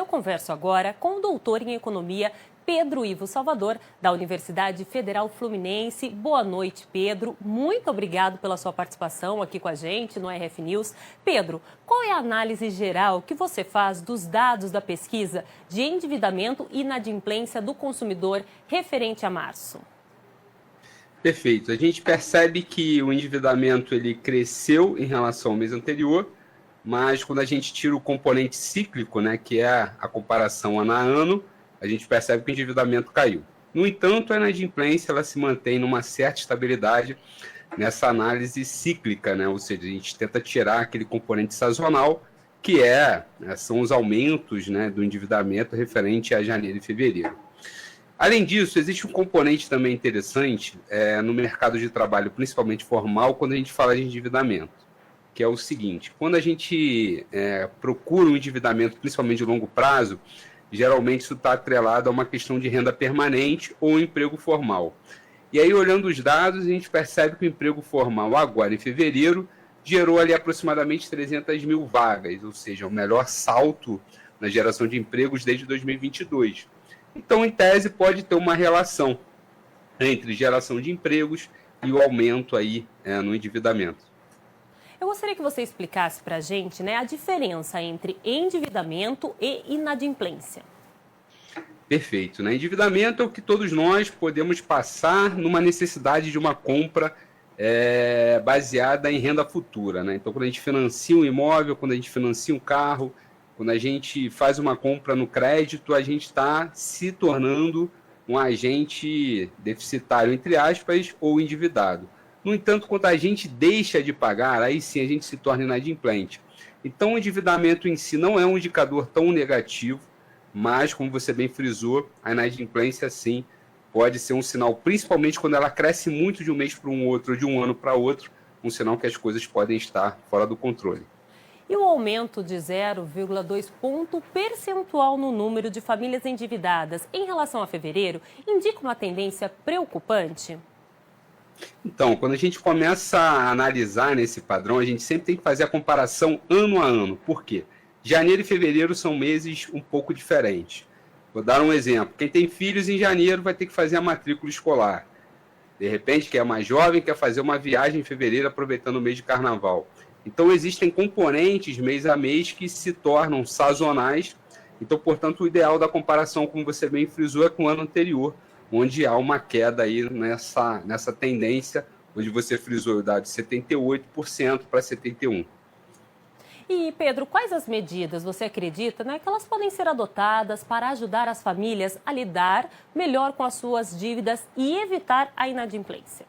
converso agora com o doutor em economia Pedro Ivo Salvador, da Universidade Federal Fluminense. Boa noite, Pedro. Muito obrigado pela sua participação aqui com a gente no RF News. Pedro, qual é a análise geral que você faz dos dados da pesquisa de endividamento e inadimplência do consumidor referente a março? Perfeito. A gente percebe que o endividamento ele cresceu em relação ao mês anterior, mas quando a gente tira o componente cíclico, né, que é a comparação ano a ano, a gente percebe que o endividamento caiu. No entanto, a inadimplência ela se mantém numa certa estabilidade nessa análise cíclica, né? Ou seja, a gente tenta tirar aquele componente sazonal, que são os aumentos, né, do endividamento referente a janeiro e fevereiro. Além disso, existe um componente também interessante no mercado de trabalho, principalmente formal, quando a gente fala de endividamento, que é o seguinte: quando a gente procura um endividamento, principalmente de longo prazo, geralmente isso está atrelado a uma questão de renda permanente ou emprego formal. E aí, olhando os dados, a gente percebe que o emprego formal agora, em fevereiro, gerou ali aproximadamente 300 mil vagas, ou seja, o melhor salto na geração de empregos desde 2022. Então, em tese, pode ter uma relação entre geração de empregos e o aumento aí no endividamento. Eu gostaria que você explicasse para a gente, né, a diferença entre endividamento e inadimplência. Perfeito. Né? Endividamento é o que todos nós podemos passar numa necessidade de uma compra baseada em renda futura. Né? Então, quando a gente financia um imóvel, quando a gente financia um carro, quando a gente faz uma compra no crédito, a gente está se tornando um agente deficitário, entre aspas, ou endividado. No entanto, quando a gente deixa de pagar, aí sim a gente se torna inadimplente. Então, o endividamento em si não é um indicador tão negativo, mas, como você bem frisou, a inadimplência, sim, pode ser um sinal, principalmente quando ela cresce muito de um mês para um outro, ou de um ano para outro, um sinal que as coisas podem estar fora do controle. E o aumento de 0,2 ponto percentual no número de famílias endividadas em relação a fevereiro indica uma tendência preocupante? Então, quando a gente começa a analisar nesse padrão, a gente sempre tem que fazer a comparação ano a ano. Por quê? Janeiro e fevereiro são meses um pouco diferentes. Vou dar um exemplo. Quem tem filhos em janeiro vai ter que fazer a matrícula escolar. De repente, quem é mais jovem quer fazer uma viagem em fevereiro aproveitando o mês de carnaval. Então, existem componentes mês a mês que se tornam sazonais. Então, portanto, o ideal da comparação, como você bem frisou, é com o ano anterior, onde há uma queda aí nessa tendência, onde você frisou o dado de 78% para 71%. E, Pedro, quais as medidas você acredita, né, que elas podem ser adotadas para ajudar as famílias a lidar melhor com as suas dívidas e evitar a inadimplência?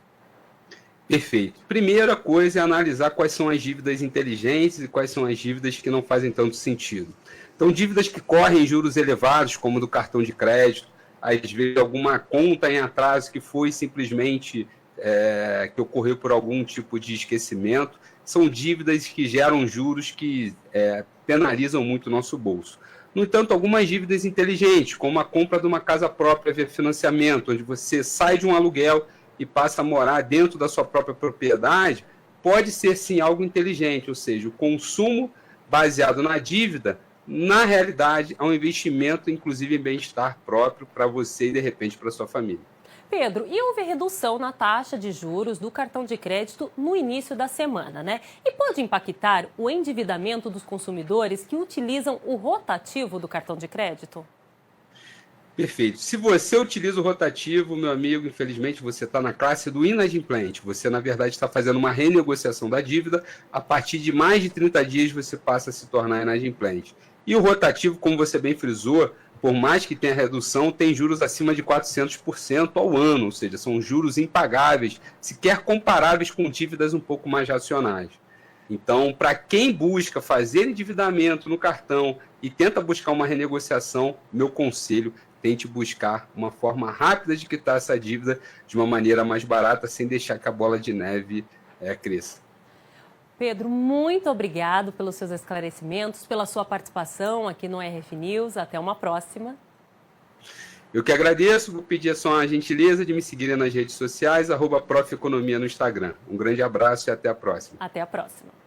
Perfeito. Primeira coisa é analisar quais são as dívidas inteligentes e quais são as dívidas que não fazem tanto sentido. Então, dívidas que correm juros elevados, como do cartão de crédito, às vezes alguma conta em atraso que foi simplesmente que ocorreu por algum tipo de esquecimento, são dívidas que geram juros que penalizam muito o nosso bolso. No entanto, algumas dívidas inteligentes, como a compra de uma casa própria via financiamento, onde você sai de um aluguel e passa a morar dentro da sua própria propriedade, pode ser sim algo inteligente, ou seja, o consumo baseado na dívida, na realidade, é um investimento, inclusive, em bem-estar próprio para você e, de repente, para a sua família. Pedro, e houve redução na taxa de juros do cartão de crédito no início da semana, né? E pode impactar o endividamento dos consumidores que utilizam o rotativo do cartão de crédito? Perfeito. Se você utiliza o rotativo, meu amigo, infelizmente você está na classe do inadimplente. Você, na verdade, está fazendo uma renegociação da dívida. A partir de mais de 30 dias, você passa a se tornar inadimplente. E o rotativo, como você bem frisou, por mais que tenha redução, tem juros acima de 400% ao ano. Ou seja, são juros impagáveis, sequer comparáveis com dívidas um pouco mais racionais. Então, para quem busca fazer endividamento no cartão e tenta buscar uma renegociação, meu conselho, tente buscar uma forma rápida de quitar essa dívida de uma maneira mais barata, sem deixar que a bola de neve cresça. Pedro, muito obrigado pelos seus esclarecimentos, pela sua participação aqui no RF News. Até uma próxima. Eu que agradeço, vou pedir só a gentileza de me seguirem nas redes sociais, @profeconomia no Instagram. Um grande abraço e até a próxima. Até a próxima.